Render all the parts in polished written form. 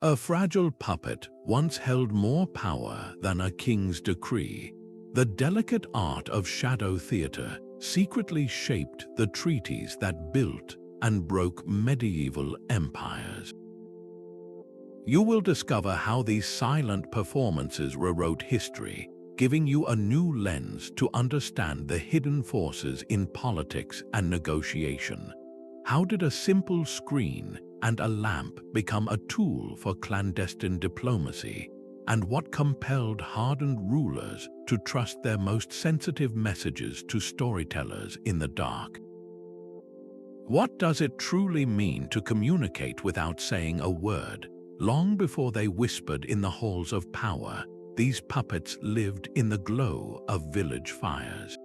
A fragile puppet once held more power than a king's decree. The delicate art of shadow theater secretly shaped the treaties that built and broke medieval empires. You will discover how these silent performances rewrote history, giving you a new lens to understand the hidden forces in politics and negotiation. How did a simple screen and a lamp become a tool for clandestine diplomacy? And what compelled hardened rulers to trust their most sensitive messages to storytellers in the dark? What does it truly mean to communicate without saying a word? Long before they whispered in the halls of power, these puppets lived in the glow of village fires.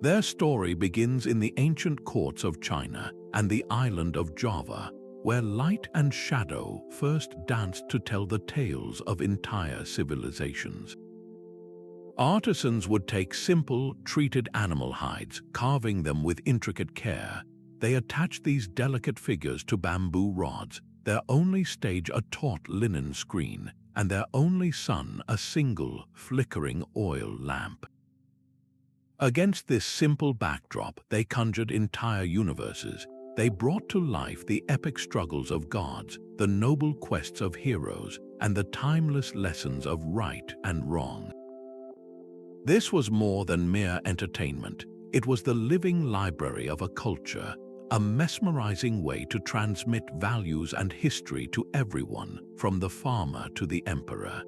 Their story begins in the ancient courts of China and the island of Java, where light and shadow first danced to tell the tales of entire civilizations. Artisans would take simple, treated animal hides, carving them with intricate care. They attached these delicate figures to bamboo rods, their only stage a taut linen screen, and their only sun a single, flickering oil lamp. Against this simple backdrop, they conjured entire universes. They brought to life the epic struggles of gods, the noble quests of heroes, and the timeless lessons of right and wrong. This was more than mere entertainment. It was the living library of a culture, a mesmerizing way to transmit values and history to everyone, from the farmer to the emperor.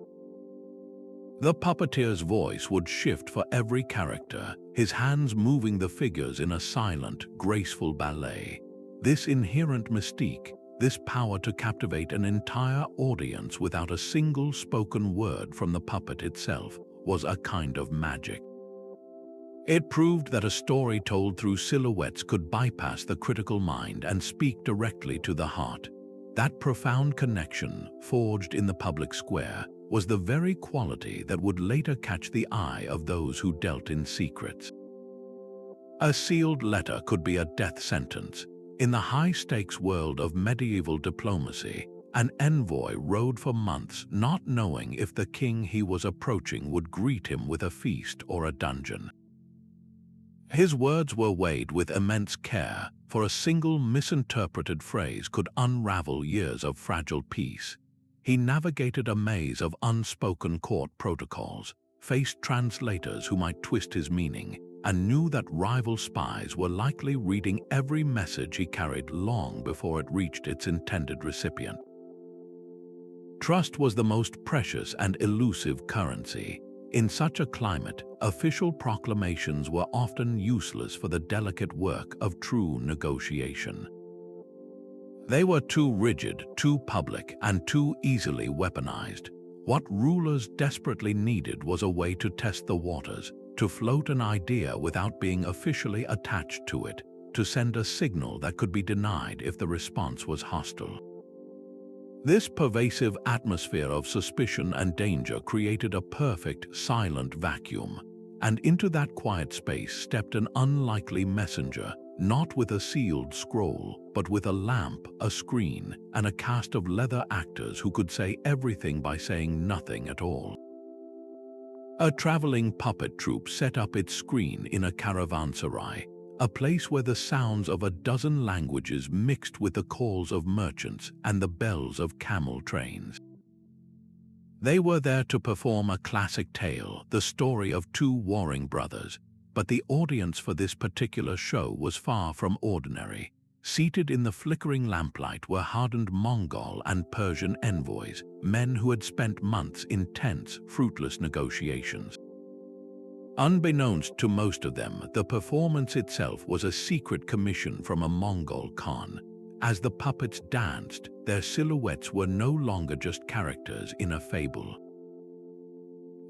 The puppeteer's voice would shift for every character, his hands moving the figures in a silent, graceful ballet. This inherent mystique, this power to captivate an entire audience without a single spoken word from the puppet itself, was a kind of magic. It proved that a story told through silhouettes could bypass the critical mind and speak directly to the heart. That profound connection, forged in the public square, was the very quality that would later catch the eye of those who dealt in secrets. A sealed letter could be a death sentence. In the high-stakes world of medieval diplomacy, an envoy rode for months not knowing if the king he was approaching would greet him with a feast or a dungeon. His words were weighed with immense care, for a single misinterpreted phrase could unravel years of fragile peace. He navigated a maze of unspoken court protocols, faced translators who might twist his meaning, and knew that rival spies were likely reading every message he carried long before it reached its intended recipient. Trust was the most precious and elusive currency. In such a climate, official proclamations were often useless for the delicate work of true negotiation. They were too rigid, too public, and too easily weaponized. What rulers desperately needed was a way to test the waters, to float an idea without being officially attached to it, to send a signal that could be denied if the response was hostile. This pervasive atmosphere of suspicion and danger created a perfect, silent vacuum, and into that quiet space stepped an unlikely messenger, not with a sealed scroll, but with a lamp, a screen, and a cast of leather actors who could say everything by saying nothing at all. A traveling puppet troupe set up its screen in a caravanserai, a place where the sounds of a dozen languages mixed with the calls of merchants and the bells of camel trains. They were there to perform a classic tale, the story of two warring brothers, but the audience for this particular show was far from ordinary. Seated in the flickering lamplight were hardened Mongol and Persian envoys, men who had spent months in tense, fruitless negotiations. Unbeknownst to most of them, the performance itself was a secret commission from a Mongol Khan. As the puppets danced, their silhouettes were no longer just characters in a fable.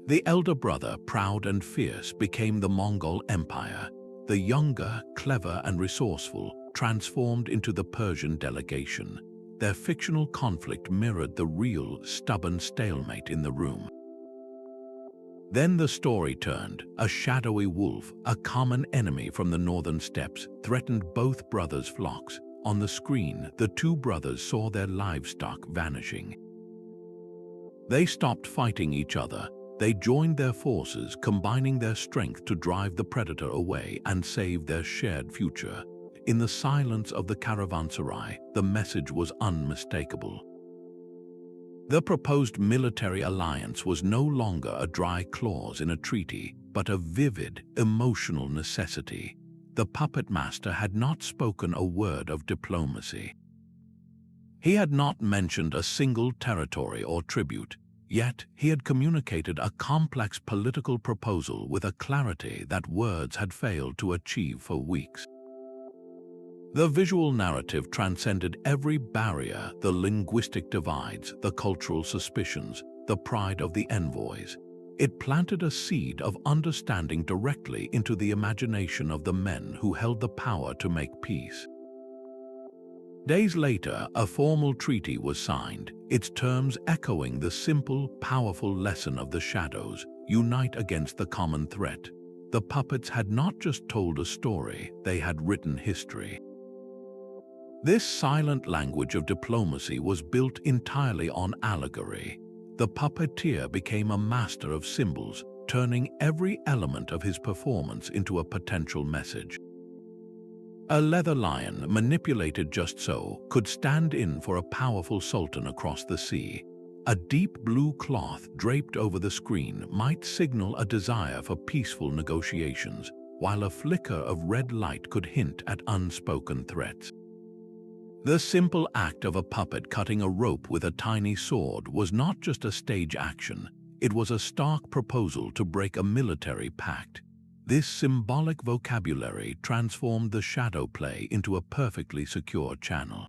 The elder brother, proud and fierce, became the Mongol Empire. The younger, clever and resourceful, transformed into the Persian delegation. Their fictional conflict mirrored the real, stubborn stalemate in the room. Then the story turned. A shadowy wolf, a common enemy from the northern steppes, threatened both brothers' flocks. On the screen, the two brothers saw their livestock vanishing. They stopped fighting each other. They joined their forces, combining their strength to drive the predator away and save their shared future. In the silence of the caravanserai, the message was unmistakable. The proposed military alliance was no longer a dry clause in a treaty, but a vivid, emotional necessity. The puppet master had not spoken a word of diplomacy. He had not mentioned a single territory or tribute, yet he had communicated a complex political proposal with a clarity that words had failed to achieve for weeks. The visual narrative transcended every barrier, the linguistic divides, the cultural suspicions, the pride of the envoys. It planted a seed of understanding directly into the imagination of the men who held the power to make peace. Days later, a formal treaty was signed, its terms echoing the simple, powerful lesson of the shadows: unite against the common threat. The puppets had not just told a story, they had written history. This silent language of diplomacy was built entirely on allegory. The puppeteer became a master of symbols, turning every element of his performance into a potential message. A leather lion, manipulated just so, could stand in for a powerful sultan across the sea. A deep blue cloth draped over the screen might signal a desire for peaceful negotiations, while a flicker of red light could hint at unspoken threats. The simple act of a puppet cutting a rope with a tiny sword was not just a stage action, it was a stark proposal to break a military pact. This symbolic vocabulary transformed the shadow play into a perfectly secure channel.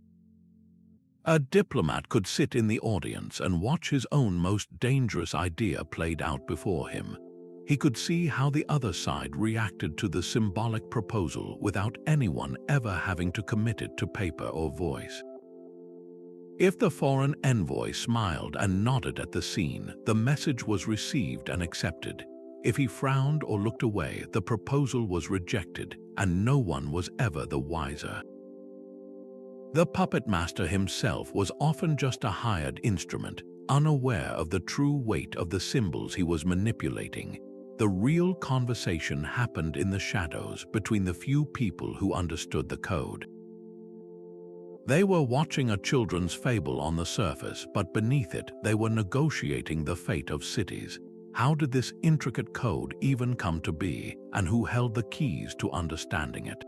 A diplomat could sit in the audience and watch his own most dangerous idea played out before him. He could see how the other side reacted to the symbolic proposal without anyone ever having to commit it to paper or voice. If the foreign envoy smiled and nodded at the scene, the message was received and accepted. If he frowned or looked away, the proposal was rejected, and no one was ever the wiser. The puppet master himself was often just a hired instrument, unaware of the true weight of the symbols he was manipulating. The real conversation happened in the shadows between the few people who understood the code. They were watching a children's fable on the surface, but beneath it, they were negotiating the fate of cities. How did this intricate code even come to be, and who held the keys to understanding it?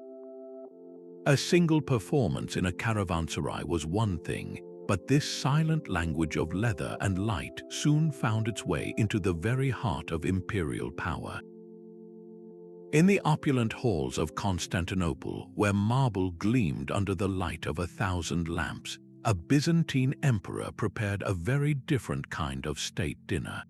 A single performance in a caravanserai was one thing, but this silent language of leather and light soon found its way into the very heart of imperial power. In the opulent halls of Constantinople, where marble gleamed under the light of 1,000 lamps, a Byzantine emperor prepared a very different kind of state dinner.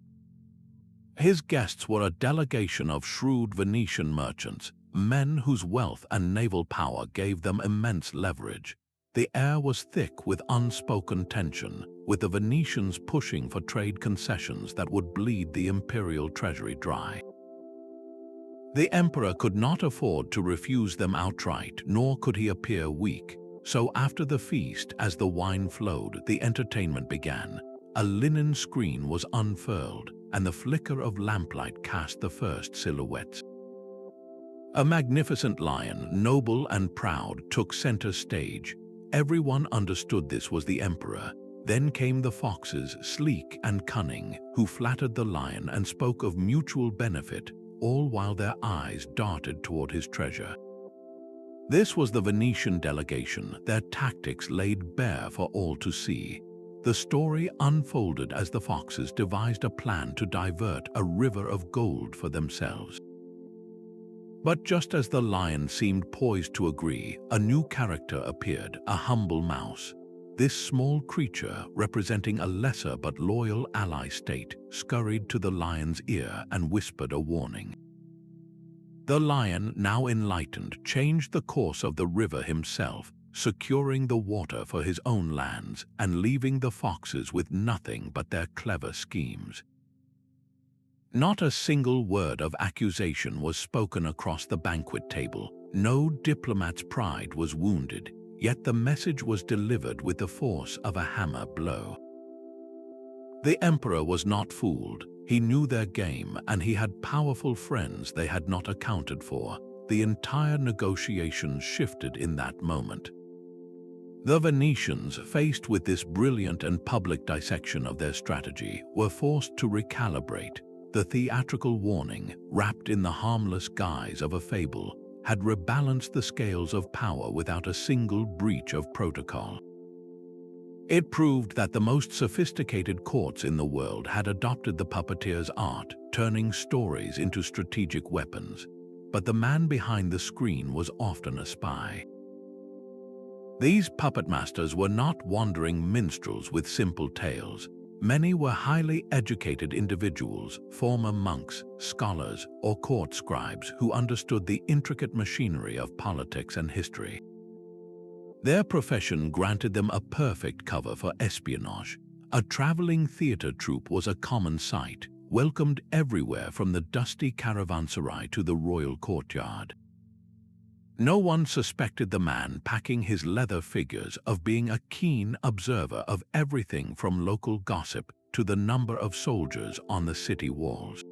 His guests were a delegation of shrewd Venetian merchants, men whose wealth and naval power gave them immense leverage. The air was thick with unspoken tension, with the Venetians pushing for trade concessions that would bleed the imperial treasury dry. The emperor could not afford to refuse them outright, nor could he appear weak. So after the feast, as the wine flowed, the entertainment began. A linen screen was unfurled, and the flicker of lamplight cast the first silhouettes. A magnificent lion, noble and proud, took center stage. Everyone understood this was the emperor. Then came the foxes, sleek and cunning, who flattered the lion and spoke of mutual benefit, all while their eyes darted toward his treasure. This was the Venetian delegation, their tactics laid bare for all to see. The story unfolded as the foxes devised a plan to divert a river of gold for themselves. But just as the lion seemed poised to agree, a new character appeared, a humble mouse. This small creature, representing a lesser but loyal ally state, scurried to the lion's ear and whispered a warning. The lion, now enlightened, changed the course of the river himself, securing the water for his own lands and leaving the foxes with nothing but their clever schemes. Not a single word of accusation was spoken across the banquet table. No diplomat's pride was wounded. yet the message was delivered with the force of a hammer blow. The emperor was not fooled. He knew their game, and he had powerful friends they had not accounted for. The entire negotiation shifted in that moment. The Venetians, faced with this brilliant and public dissection of their strategy, were forced to recalibrate. The theatrical warning, wrapped in the harmless guise of a fable, had rebalanced the scales of power without a single breach of protocol. It proved that the most sophisticated courts in the world had adopted the puppeteer's art, turning stories into strategic weapons. But the man behind the screen was often a spy. These puppetmasters were not wandering minstrels with simple tales. Many were highly educated individuals, former monks, scholars, or court scribes who understood the intricate machinery of politics and history. Their profession granted them a perfect cover for espionage. A traveling theater troupe was a common sight, welcomed everywhere from the dusty caravanserai to the royal courtyard. No one suspected the man packing his leather figures of being a keen observer of everything from local gossip to the number of soldiers on the city walls.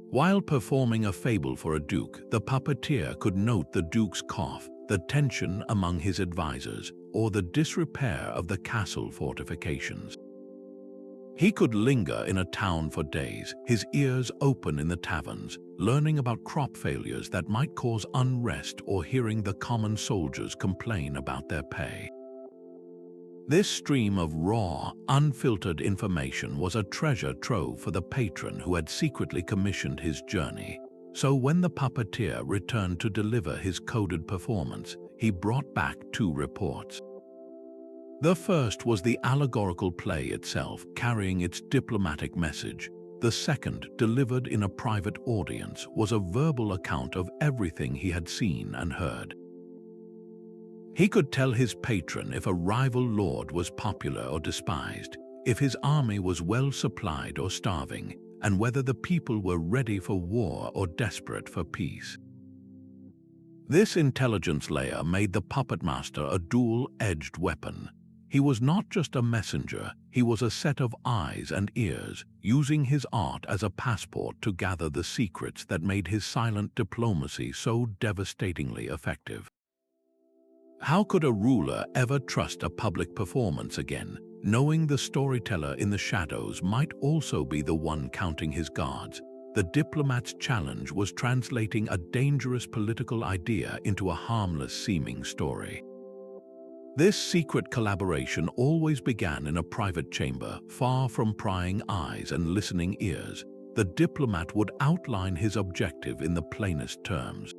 While performing a fable for a duke, the puppeteer could note the duke's cough, the tension among his advisors, or the disrepair of the castle fortifications. He could linger in a town for days, his ears open in the taverns, learning about crop failures that might cause unrest or hearing the common soldiers complain about their pay. This stream of raw, unfiltered information was a treasure trove for the patron who had secretly commissioned his journey. So when the puppeteer returned to deliver his coded performance, he brought back two reports. The first was the allegorical play itself, carrying its diplomatic message. The second, delivered in a private audience, was a verbal account of everything he had seen and heard. He could tell his patron if a rival lord was popular or despised, if his army was well supplied or starving, and whether the people were ready for war or desperate for peace. This intelligence layer made the puppetmaster a dual-edged weapon. He was not just a messenger, he was a set of eyes and ears, using his art as a passport to gather the secrets that made his silent diplomacy so devastatingly effective. How could a ruler ever trust a public performance again, knowing the storyteller in the shadows might also be the one counting his guards? The diplomat's challenge was translating a dangerous political idea into a harmless-seeming story. This secret collaboration always began in a private chamber, far from prying eyes and listening ears. The diplomat would outline his objective in the plainest terms.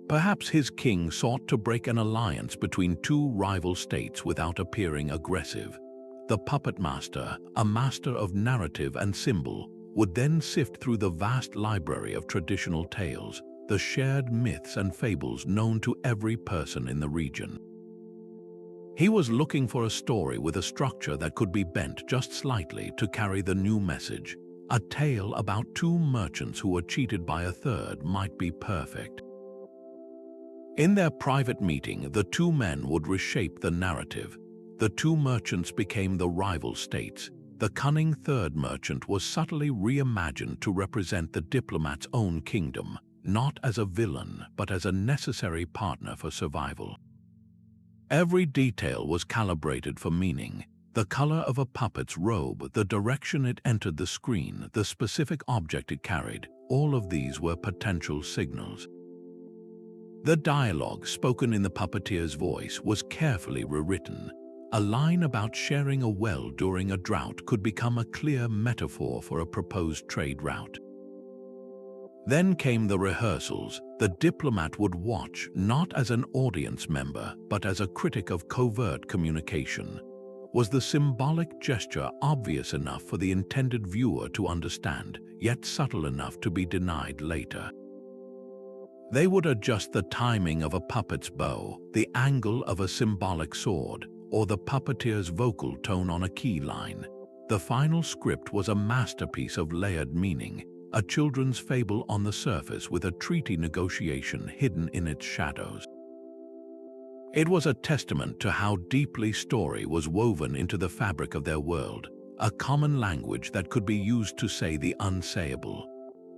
Perhaps his king sought to break an alliance between two rival states without appearing aggressive. The puppetmaster, a master of narrative and symbol, would then sift through the vast library of traditional tales, the shared myths and fables known to every person in the region. He was looking for a story with a structure that could be bent just slightly to carry the new message. A tale about two merchants who were cheated by a third might be perfect. In their private meeting, the two men would reshape the narrative. The two merchants became the rival states. The cunning third merchant was subtly reimagined to represent the diplomat's own kingdom, not as a villain, but as a necessary partner for survival. Every detail was calibrated for meaning. The color of a puppet's robe, the direction it entered the screen, the specific object it carried, all of these were potential signals. The dialogue spoken in the puppeteer's voice was carefully rewritten. A line about sharing a well during a drought could become a clear metaphor for a proposed trade route. Then came the rehearsals. The diplomat would watch not as an audience member, but as a critic of covert communication. Was the symbolic gesture obvious enough for the intended viewer to understand, yet subtle enough to be denied later? They would adjust the timing of a puppet's bow, the angle of a symbolic sword, or the puppeteer's vocal tone on a key line. The final script was a masterpiece of layered meaning, a children's fable on the surface with a treaty negotiation hidden in its shadows. It was a testament to how deeply story was woven into the fabric of their world, a common language that could be used to say the unsayable.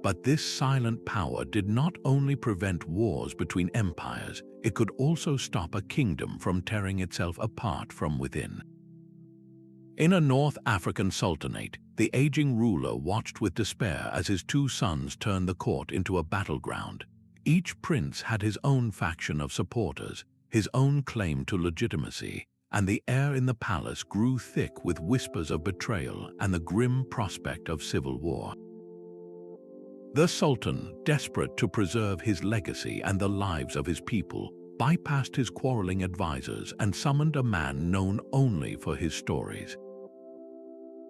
But this silent power did not only prevent wars between empires, it could also stop a kingdom from tearing itself apart from within. In a North African sultanate, the aging ruler watched with despair as his two sons turned the court into a battleground. Each prince had his own faction of supporters, his own claim to legitimacy, and the air in the palace grew thick with whispers of betrayal and the grim prospect of civil war. The Sultan, desperate to preserve his legacy and the lives of his people, bypassed his quarreling advisors and summoned a man known only for his stories.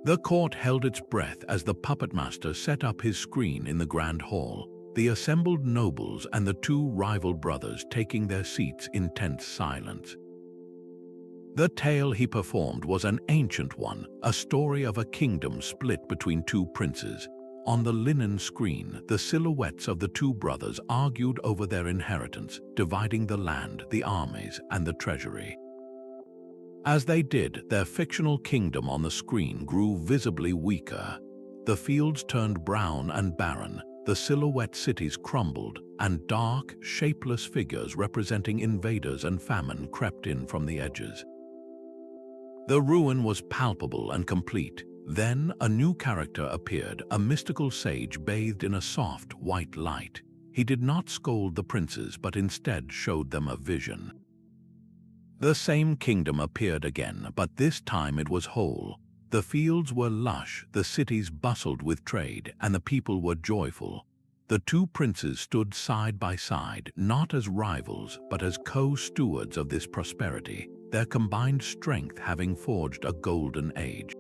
The court held its breath as the puppetmaster set up his screen in the grand hall, the assembled nobles and the two rival brothers taking their seats in tense silence. The tale he performed was an ancient one, a story of a kingdom split between two princes. On the linen screen, the silhouettes of the two brothers argued over their inheritance, dividing the land, the armies, and the treasury. As they did, their fictional kingdom on the screen grew visibly weaker. The fields turned brown and barren, the silhouette cities crumbled, and dark, shapeless figures representing invaders and famine crept in from the edges. The ruin was palpable and complete. Then a new character appeared, a mystical sage bathed in a soft, white light. He did not scold the princes, but instead showed them a vision. The same kingdom appeared again, but this time it was whole. The fields were lush, the cities bustled with trade, and the people were joyful. The two princes stood side by side, not as rivals, but as co-stewards of this prosperity, their combined strength having forged a golden age.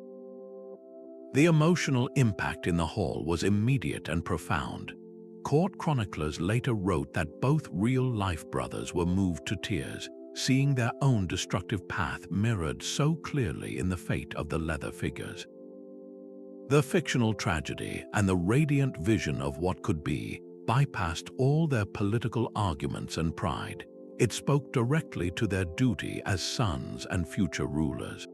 The emotional impact in the hall was immediate and profound. Court chroniclers later wrote that both real-life brothers were moved to tears, seeing their own destructive path mirrored so clearly in the fate of the leather figures. The fictional tragedy and the radiant vision of what could be bypassed all their political arguments and pride. It spoke directly to their duty as sons and future rulers.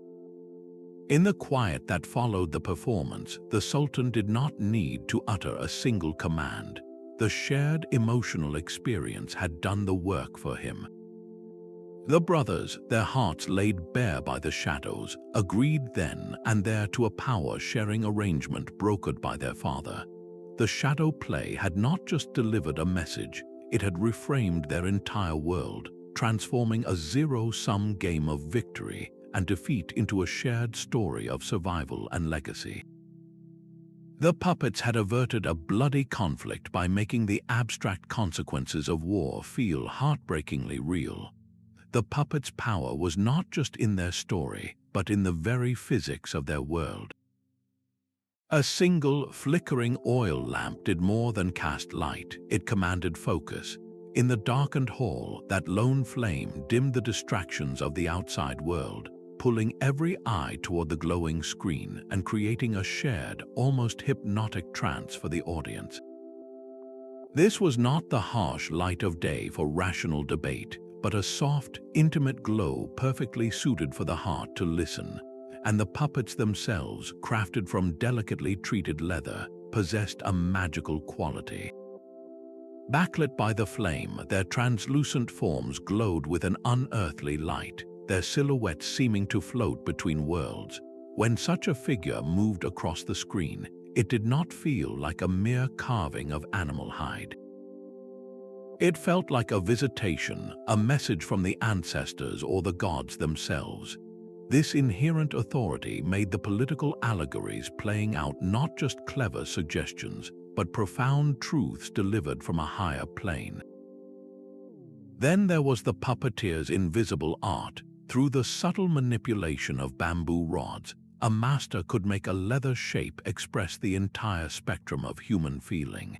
In the quiet that followed the performance, the Sultan did not need to utter a single command. The shared emotional experience had done the work for him. The brothers, their hearts laid bare by the shadows, agreed then and there to a power-sharing arrangement brokered by their father. The shadow play had not just delivered a message, it had reframed their entire world, transforming a zero-sum game of victory and defeat into a shared story of survival and legacy. The puppets had averted a bloody conflict by making the abstract consequences of war feel heartbreakingly real. The puppets' power was not just in their story, but in the very physics of their world. A single, flickering oil lamp did more than cast light, it commanded focus. In the darkened hall, that lone flame dimmed the distractions of the outside world, pulling every eye toward the glowing screen and creating a shared, almost hypnotic trance for the audience. This was not the harsh light of day for rational debate, but a soft, intimate glow perfectly suited for the heart to listen, and the puppets themselves, crafted from delicately treated leather, possessed a magical quality. Backlit by the flame, their translucent forms glowed with an unearthly light, their silhouettes seeming to float between worlds. When such a figure moved across the screen, it did not feel like a mere carving of animal hide. It felt like a visitation, a message from the ancestors or the gods themselves. This inherent authority made the political allegories playing out not just clever suggestions, but profound truths delivered from a higher plane. Then there was the puppeteer's invisible art. Through the subtle manipulation of bamboo rods, a master could make a leather shape express the entire spectrum of human feeling.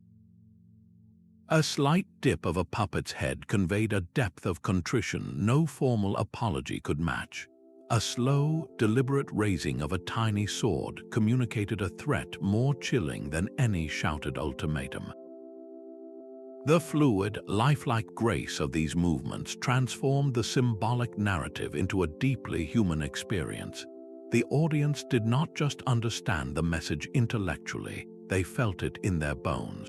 A slight dip of a puppet's head conveyed a depth of contrition no formal apology could match. A slow, deliberate raising of a tiny sword communicated a threat more chilling than any shouted ultimatum. The fluid, lifelike grace of these movements transformed the symbolic narrative into a deeply human experience. The audience did not just understand the message intellectually, they felt it in their bones.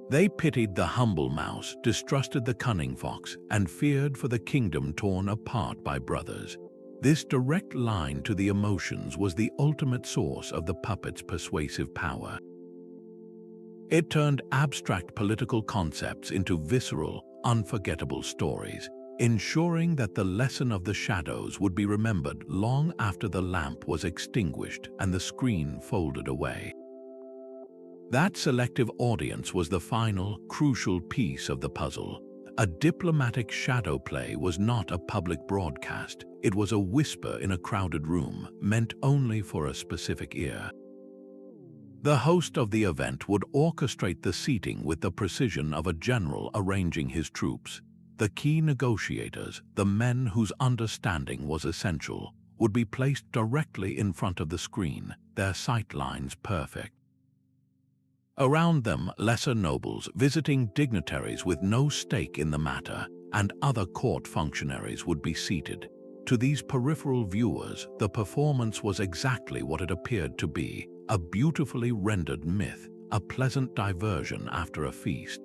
They pitied the humble mouse, distrusted the cunning fox, and feared for the kingdom torn apart by brothers. This direct line to the emotions was the ultimate source of the puppet's persuasive power. It turned abstract political concepts into visceral, unforgettable stories, ensuring that the lesson of the shadows would be remembered long after the lamp was extinguished and the screen folded away. That selective audience was the final, crucial piece of the puzzle. A diplomatic shadow play was not a public broadcast. It was a whisper in a crowded room, meant only for a specific ear. The host of the event would orchestrate the seating with the precision of a general arranging his troops. The key negotiators, the men whose understanding was essential, would be placed directly in front of the screen, their sight lines perfect. Around them, lesser nobles, visiting dignitaries with no stake in the matter, and other court functionaries would be seated. To these peripheral viewers, the performance was exactly what it appeared to be, a beautifully rendered myth, a pleasant diversion after a feast.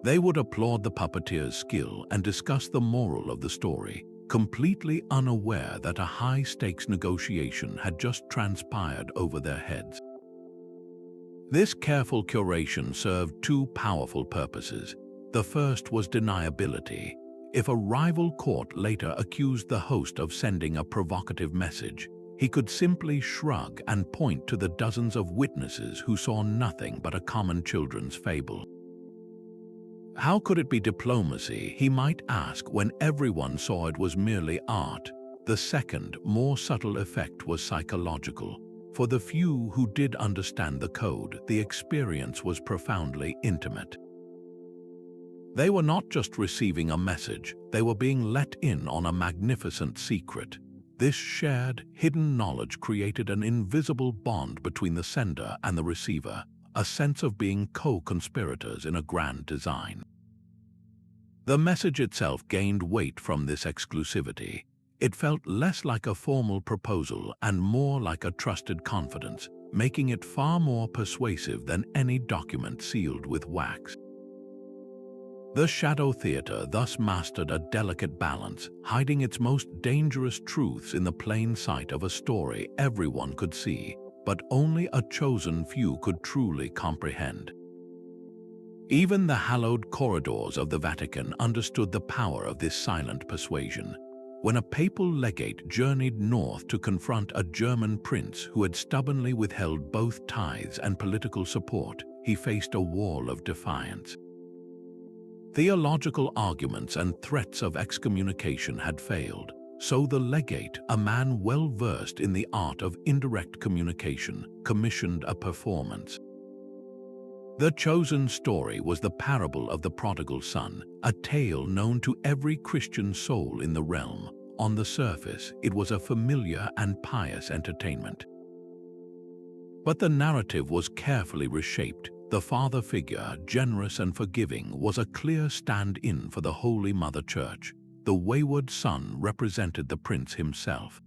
They would applaud the puppeteer's skill and discuss the moral of the story, completely unaware that a high-stakes negotiation had just transpired over their heads. This careful curation served two powerful purposes. The first was deniability. If a rival court later accused the host of sending a provocative message, he could simply shrug and point to the dozens of witnesses who saw nothing but a common children's fable. How could it be diplomacy, he might ask, when everyone saw it was merely art? The second, more subtle effect was psychological. For the few who did understand the code, the experience was profoundly intimate. They were not just receiving a message, they were being let in on a magnificent secret. This shared, hidden knowledge created an invisible bond between the sender and the receiver, a sense of being co-conspirators in a grand design. The message itself gained weight from this exclusivity. It felt less like a formal proposal and more like a trusted confidence, making it far more persuasive than any document sealed with wax. The shadow theater thus mastered a delicate balance, hiding its most dangerous truths in the plain sight of a story everyone could see, but only a chosen few could truly comprehend. Even the hallowed corridors of the Vatican understood the power of this silent persuasion. When a papal legate journeyed north to confront a German prince who had stubbornly withheld both tithes and political support, he faced a wall of defiance. Theological arguments and threats of excommunication had failed, so the legate, a man well versed in the art of indirect communication, commissioned a performance. The chosen story was the parable of the prodigal son, a tale known to every Christian soul in the realm. On the surface, it was a familiar and pious entertainment. But the narrative was carefully reshaped. The father figure, generous and forgiving, was a clear stand-in for the Holy Mother Church. The wayward son represented the prince himself.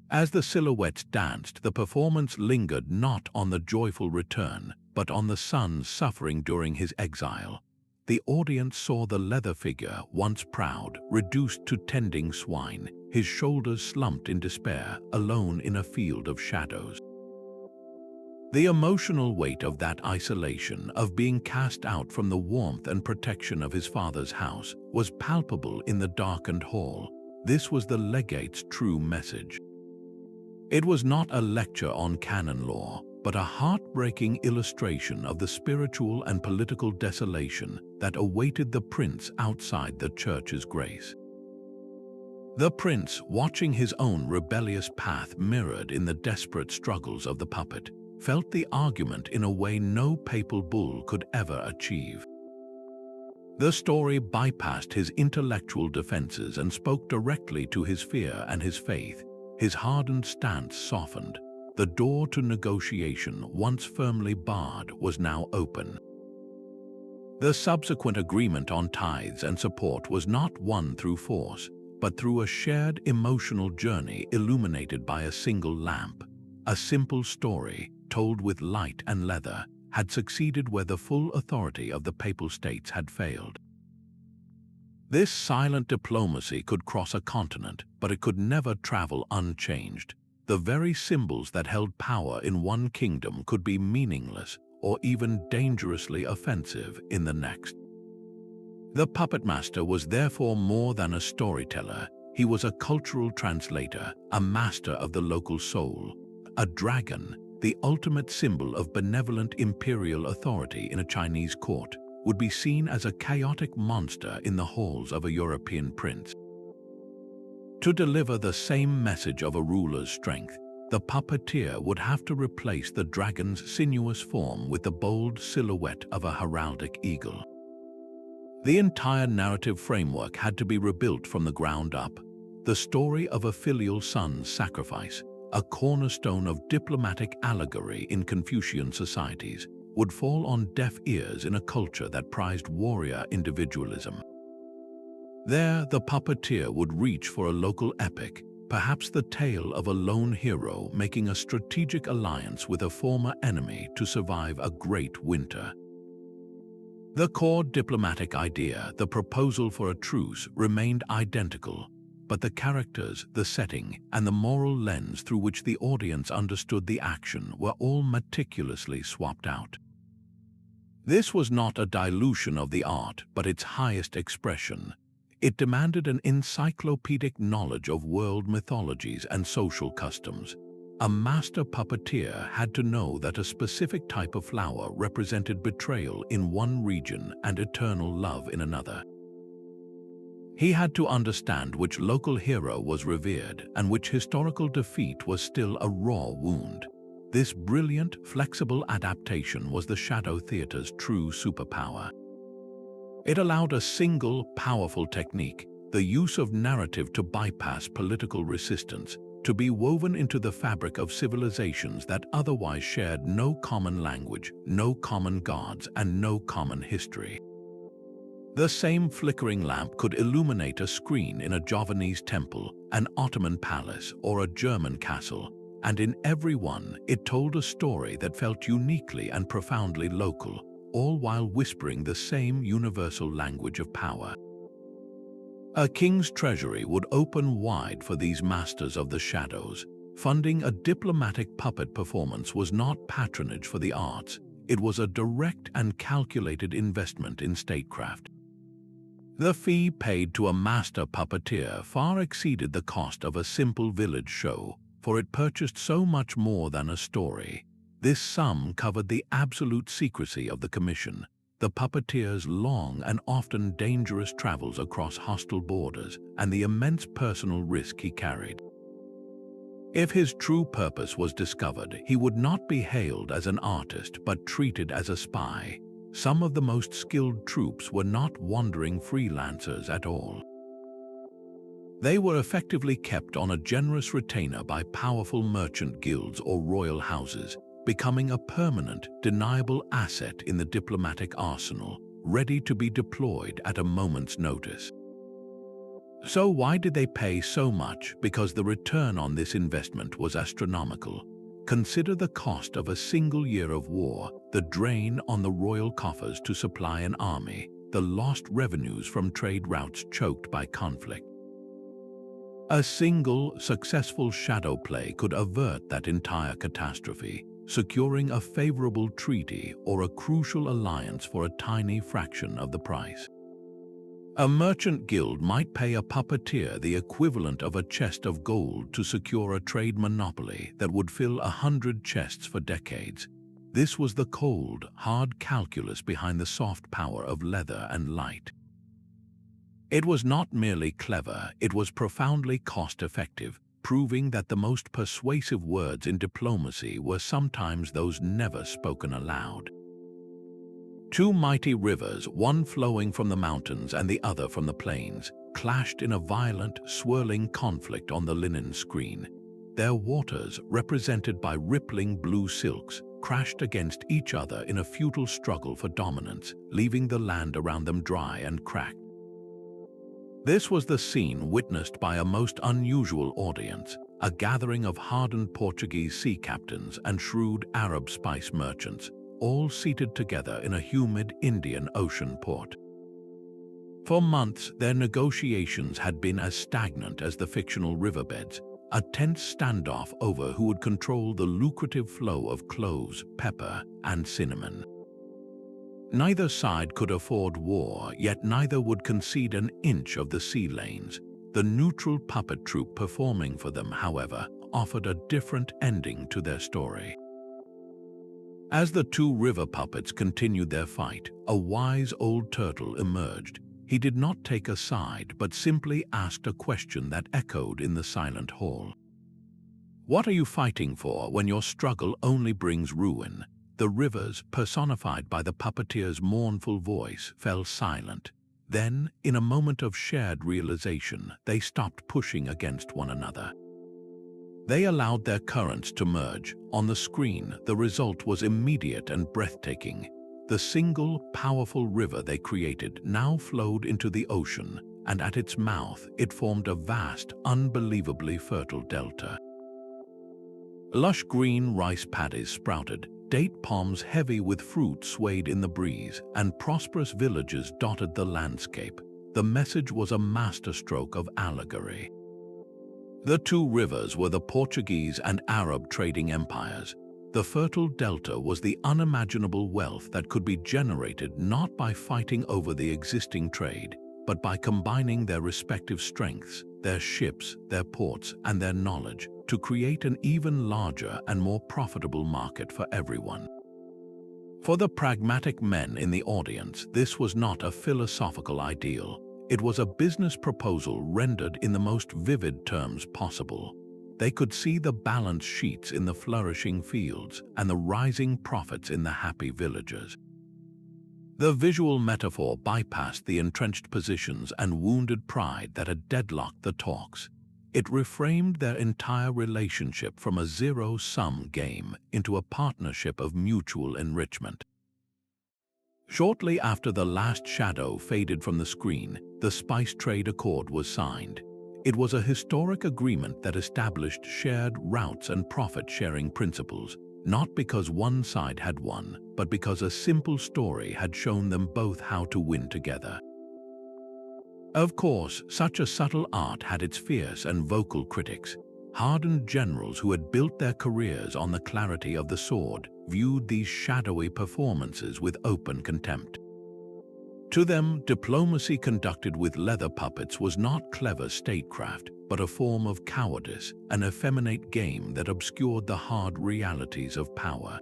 As the silhouettes danced, the performance lingered not on the joyful return, but on the son's suffering during his exile. The audience saw the leather figure, once proud, reduced to tending swine, his shoulders slumped in despair, alone in a field of shadows. The emotional weight of that isolation, of being cast out from the warmth and protection of his father's house, was palpable in the darkened hall. This was the legate's true message. It was not a lecture on canon law, but a heartbreaking illustration of the spiritual and political desolation that awaited the prince outside the church's grace. The prince, watching his own rebellious path mirrored in the desperate struggles of the puppet, felt the argument in a way no papal bull could ever achieve. The story bypassed his intellectual defenses and spoke directly to his fear and his faith. His hardened stance softened. The door to negotiation, once firmly barred, was now open. The subsequent agreement on tithes and support was not won through force, but through a shared emotional journey illuminated by a single lamp. A simple story, told with light and leather, had succeeded where the full authority of the Papal States had failed. This silent diplomacy could cross a continent, but it could never travel unchanged. The very symbols that held power in one kingdom could be meaningless or even dangerously offensive in the next. The puppet master was therefore more than a storyteller. He was a cultural translator, a master of the local soul. A dragon, the ultimate symbol of benevolent imperial authority in a Chinese court, would be seen as a chaotic monster in the halls of a European prince. To deliver the same message of a ruler's strength, the puppeteer would have to replace the dragon's sinuous form with the bold silhouette of a heraldic eagle. The entire narrative framework had to be rebuilt from the ground up. The story of a filial son's sacrifice, a cornerstone of diplomatic allegory in Confucian societies, would fall on deaf ears in a culture that prized warrior individualism. There, the puppeteer would reach for a local epic, perhaps the tale of a lone hero making a strategic alliance with a former enemy to survive a great winter. The core diplomatic idea, the proposal for a truce, remained identical, but the characters, the setting, and the moral lens through which the audience understood the action were all meticulously swapped out. This was not a dilution of the art, but its highest expression. It demanded an encyclopedic knowledge of world mythologies and social customs. A master puppeteer had to know that a specific type of flower represented betrayal in one region and eternal love in another. He had to understand which local hero was revered and which historical defeat was still a raw wound. This brilliant, flexible adaptation was the Shadow Theater's true superpower. It allowed a single, powerful technique, the use of narrative to bypass political resistance, to be woven into the fabric of civilizations that otherwise shared no common language, no common gods, and no common history. The same flickering lamp could illuminate a screen in a Javanese temple, an Ottoman palace, or a German castle, and in every one it told a story that felt uniquely and profoundly local, all while whispering the same universal language of power. A king's treasury would open wide for these masters of the shadows. Funding a diplomatic puppet performance was not patronage for the arts, it was a direct and calculated investment in statecraft. The fee paid to a master puppeteer far exceeded the cost of a simple village show, for it purchased so much more than a story. This sum covered the absolute secrecy of the commission, the puppeteer's long and often dangerous travels across hostile borders, and the immense personal risk he carried. If his true purpose was discovered, he would not be hailed as an artist but treated as a spy. Some of the most skilled troops were not wandering freelancers at all. They were effectively kept on a generous retainer by powerful merchant guilds or royal houses, becoming a permanent, deniable asset in the diplomatic arsenal, ready to be deployed at a moment's notice. So why did they pay so much? Because the return on this investment was astronomical. Consider the cost of a single year of war, the drain on the royal coffers to supply an army, the lost revenues from trade routes choked by conflict. A single, successful shadow play could avert that entire catastrophe, securing a favorable treaty or a crucial alliance for a tiny fraction of the price. A merchant guild might pay a puppeteer the equivalent of a chest of gold to secure a trade monopoly that would fill 100 chests for decades. This was the cold, hard calculus behind the soft power of leather and light. It was not merely clever, it was profoundly cost-effective, proving that the most persuasive words in diplomacy were sometimes those never spoken aloud. Two mighty rivers, one flowing from the mountains and the other from the plains, clashed in a violent, swirling conflict on the linen screen. Their waters, represented by rippling blue silks, crashed against each other in a futile struggle for dominance, leaving the land around them dry and cracked. This was the scene witnessed by a most unusual audience, a gathering of hardened Portuguese sea captains and shrewd Arab spice merchants, all seated together in a humid Indian Ocean port. For months, their negotiations had been as stagnant as the fictional riverbeds, a tense standoff over who would control the lucrative flow of cloves, pepper, and cinnamon. Neither side could afford war, yet neither would concede an inch of the sea lanes. The neutral puppet troupe performing for them, however, offered a different ending to their story. As the two river puppets continued their fight, a wise old turtle emerged. He did not take a side, but simply asked a question that echoed in the silent hall. "What are you fighting for when your struggle only brings ruin?" The rivers, personified by the puppeteer's mournful voice, fell silent. Then, in a moment of shared realization, they stopped pushing against one another. They allowed their currents to merge. On the screen, the result was immediate and breathtaking. The single, powerful river they created now flowed into the ocean, and at its mouth it formed a vast, unbelievably fertile delta. Lush green rice paddies sprouted, date palms heavy with fruit swayed in the breeze, and prosperous villages dotted the landscape. The message was a masterstroke of allegory. The two rivers were the Portuguese and Arab trading empires. The fertile delta was the unimaginable wealth that could be generated not by fighting over the existing trade, but by combining their respective strengths, their ships, their ports, and their knowledge, to create an even larger and more profitable market for everyone. For the pragmatic men in the audience, this was not a philosophical ideal. It was a business proposal rendered in the most vivid terms possible. They could see the balance sheets in the flourishing fields and the rising profits in the happy villagers. The visual metaphor bypassed the entrenched positions and wounded pride that had deadlocked the talks. It reframed their entire relationship from a zero-sum game into a partnership of mutual enrichment. Shortly after the last shadow faded from the screen, the Spice Trade Accord was signed. It was a historic agreement that established shared routes and profit-sharing principles, not because one side had won, but because a simple story had shown them both how to win together. Of course, such a subtle art had its fierce and vocal critics. Hardened generals who had built their careers on the clarity of the sword viewed these shadowy performances with open contempt. To them, diplomacy conducted with leather puppets was not clever statecraft, but a form of cowardice, an effeminate game that obscured the hard realities of power.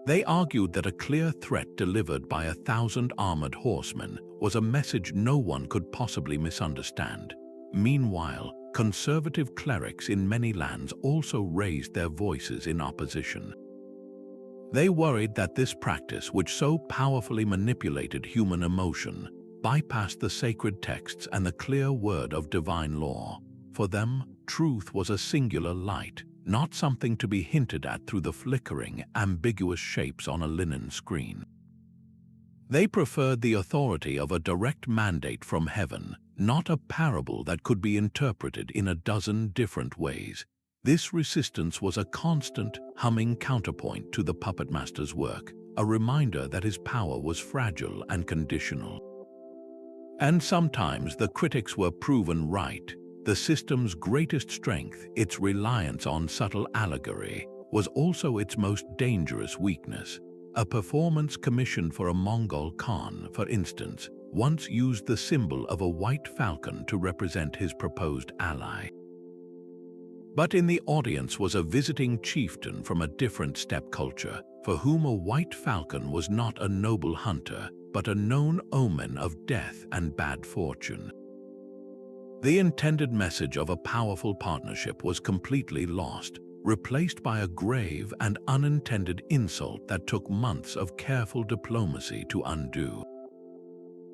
They argued that a clear threat delivered by 1,000 armored horsemen was a message no one could possibly misunderstand. Meanwhile, conservative clerics in many lands also raised their voices in opposition. They worried that this practice, which so powerfully manipulated human emotion, bypassed the sacred texts and the clear word of divine law. For them, truth was a singular light, not something to be hinted at through the flickering, ambiguous shapes on a linen screen. They preferred the authority of a direct mandate from heaven, not a parable that could be interpreted in a dozen different ways. This resistance was a constant, humming counterpoint to the Puppetmaster's work, a reminder that his power was fragile and conditional. And sometimes the critics were proven right. The system's greatest strength, its reliance on subtle allegory, was also its most dangerous weakness. A performance commissioned for a Mongol Khan, for instance, once used the symbol of a white falcon to represent his proposed ally. But in the audience was a visiting chieftain from a different steppe culture, for whom a white falcon was not a noble hunter, but a known omen of death and bad fortune. The intended message of a powerful partnership was completely lost, replaced by a grave and unintended insult that took months of careful diplomacy to undo.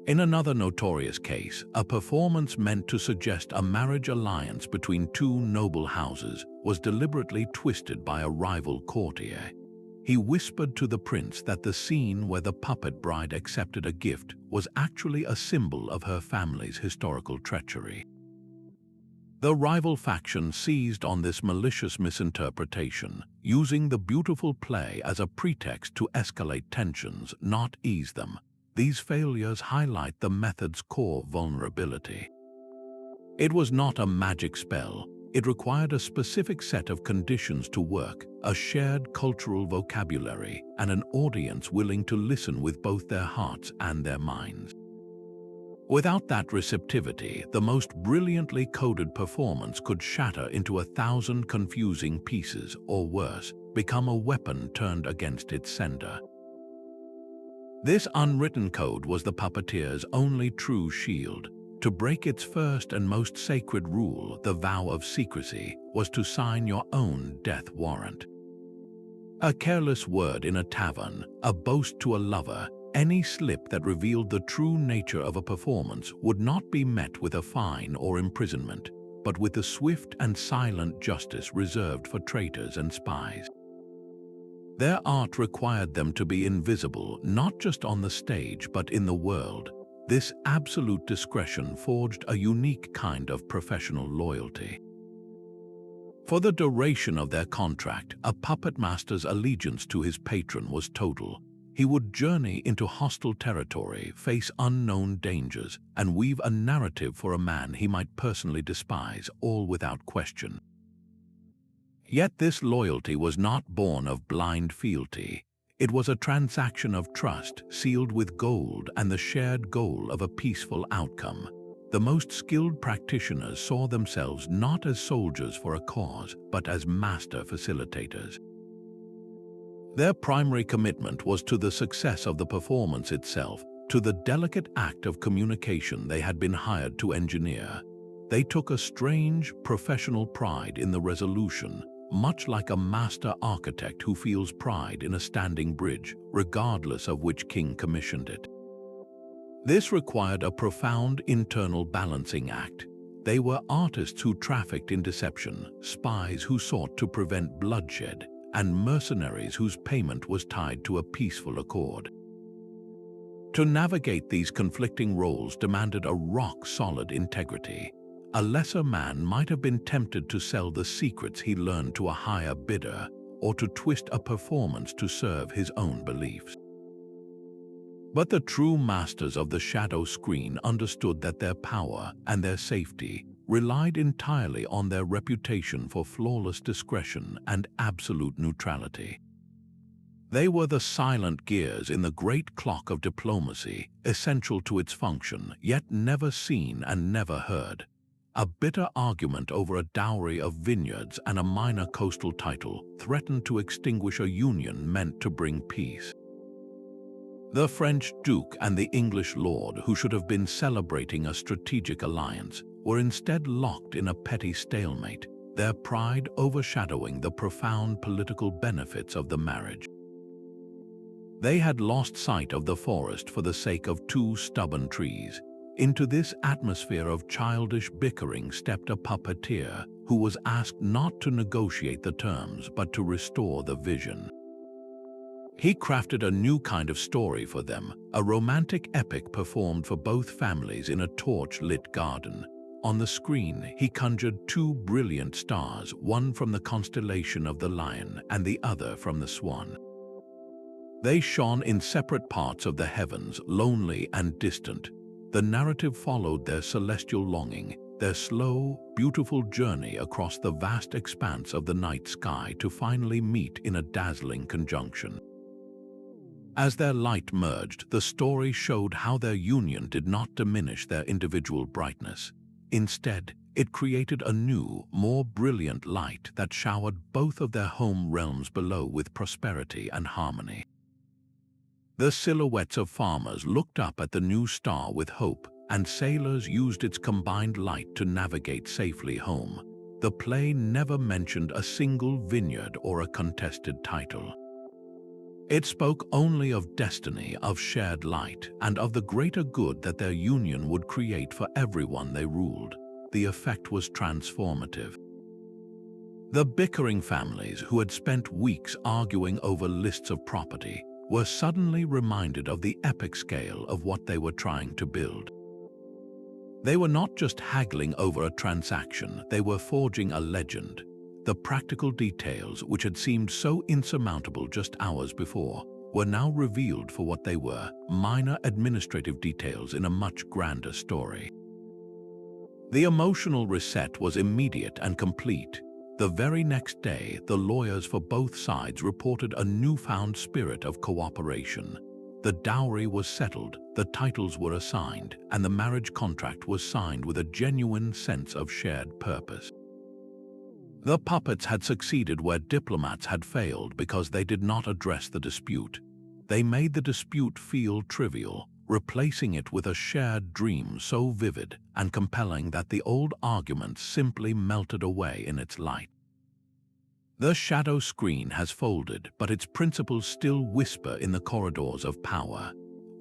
In another notorious case, a performance meant to suggest a marriage alliance between two noble houses was deliberately twisted by a rival courtier. he whispered to the prince that the scene where the puppet bride accepted a gift was actually a symbol of her family's historical treachery. The rival faction seized on this malicious misinterpretation, using the beautiful play as a pretext to escalate tensions, not ease them. These failures highlight the method's core vulnerability. It was not a magic spell. It required a specific set of conditions to work, a shared cultural vocabulary, and an audience willing to listen with both their hearts and their minds. Without that receptivity, the most brilliantly coded performance could shatter into 1,000 confusing pieces, or worse, become a weapon turned against its sender. This unwritten code was the puppeteer's only true shield. To break its first and most sacred rule, the vow of secrecy, was to sign your own death warrant. A careless word in a tavern, a boast to a lover, any slip that revealed the true nature of a performance would not be met with a fine or imprisonment, but with the swift and silent justice reserved for traitors and spies. Their art required them to be invisible, not just on the stage but in the world. This absolute discretion forged a unique kind of professional loyalty. For the duration of their contract, a puppetmaster's allegiance to his patron was total. He would journey into hostile territory, face unknown dangers, and weave a narrative for a man he might personally despise, all without question. Yet this loyalty was not born of blind fealty. It was a transaction of trust, sealed with gold and the shared goal of a peaceful outcome. The most skilled practitioners saw themselves not as soldiers for a cause, but as master facilitators. Their primary commitment was to the success of the performance itself, to the delicate act of communication they had been hired to engineer. They took a strange, professional pride in the resolution, much like a master architect who feels pride in a standing bridge, regardless of which king commissioned it. This required a profound internal balancing act. They were artists who trafficked in deception, spies who sought to prevent bloodshed, and mercenaries whose payment was tied to a peaceful accord. To navigate these conflicting roles demanded a rock-solid integrity. A lesser man might have been tempted to sell the secrets he learned to a higher bidder, or to twist a performance to serve his own beliefs. But the true masters of the shadow screen understood that their power and their safety relied entirely on their reputation for flawless discretion and absolute neutrality. They were the silent gears in the great clock of diplomacy, essential to its function, yet never seen and never heard. A bitter argument over a dowry of vineyards and a minor coastal title threatened to extinguish a union meant to bring peace. The French duke and the English lord, who should have been celebrating a strategic alliance, were instead locked in a petty stalemate, their pride overshadowing the profound political benefits of the marriage. They had lost sight of the forest for the sake of two stubborn trees. Into this atmosphere of childish bickering stepped a puppeteer who was asked not to negotiate the terms but to restore the vision. He crafted a new kind of story for them, a romantic epic performed for both families in a torch-lit garden. On the screen, he conjured two brilliant stars, one from the constellation of the Lion and the other from the Swan. They shone in separate parts of the heavens, lonely and distant. The narrative followed their celestial longing, their slow, beautiful journey across the vast expanse of the night sky to finally meet in a dazzling conjunction. As their light merged, the story showed how their union did not diminish their individual brightness. Instead, it created a new, more brilliant light that showered both of their home realms below with prosperity and harmony. The silhouettes of farmers looked up at the new star with hope, and sailors used its combined light to navigate safely home. The play never mentioned a single vineyard or a contested title. It spoke only of destiny, of shared light, and of the greater good that their union would create for everyone they ruled. The effect was transformative. The bickering families who had spent weeks arguing over lists of property were suddenly reminded of the epic scale of what they were trying to build. They were not just haggling over a transaction, they were forging a legend. The practical details, which had seemed so insurmountable just hours before, were now revealed for what they were: minor administrative details in a much grander story. The emotional reset was immediate and complete. The very next day, the lawyers for both sides reported a newfound spirit of cooperation. The dowry was settled, the titles were assigned, and the marriage contract was signed with a genuine sense of shared purpose. The puppets had succeeded where diplomats had failed because they did not address the dispute. They made the dispute feel trivial, replacing it with a shared dream so vivid and compelling that the old argument simply melted away in its light. The shadow screen has folded, but its principles still whisper in the corridors of power.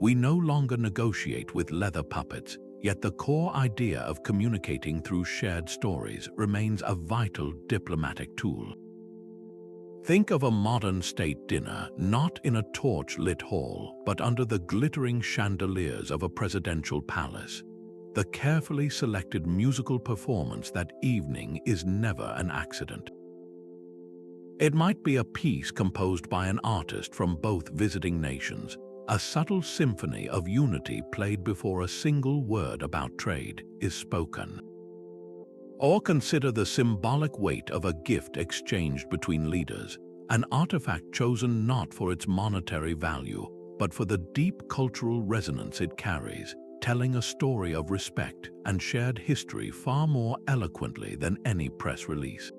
We no longer negotiate with leather puppets, yet the core idea of communicating through shared stories remains a vital diplomatic tool. Think of a modern state dinner, not in a torch-lit hall, but under the glittering chandeliers of a presidential palace. The carefully selected musical performance that evening is never an accident. It might be a piece composed by an artist from both visiting nations, a subtle symphony of unity played before a single word about trade is spoken. Or consider the symbolic weight of a gift exchanged between leaders, an artifact chosen not for its monetary value, but for the deep cultural resonance it carries, telling a story of respect and shared history far more eloquently than any press release.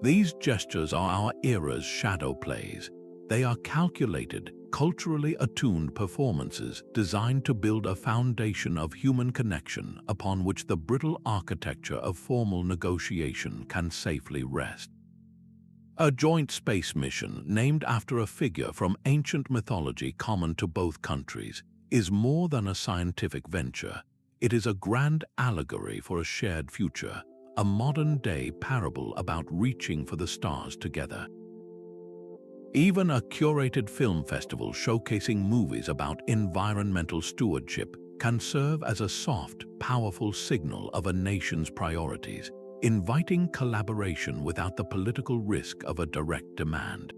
These gestures are our era's shadow plays. They are calculated, culturally attuned performances designed to build a foundation of human connection upon which the brittle architecture of formal negotiation can safely rest. A joint space mission named after a figure from ancient mythology common to both countries is more than a scientific venture. It is a grand allegory for a shared future, a modern-day parable about reaching for the stars together. Even a curated film festival showcasing movies about environmental stewardship can serve as a soft, powerful signal of a nation's priorities, inviting collaboration without the political risk of a direct demand.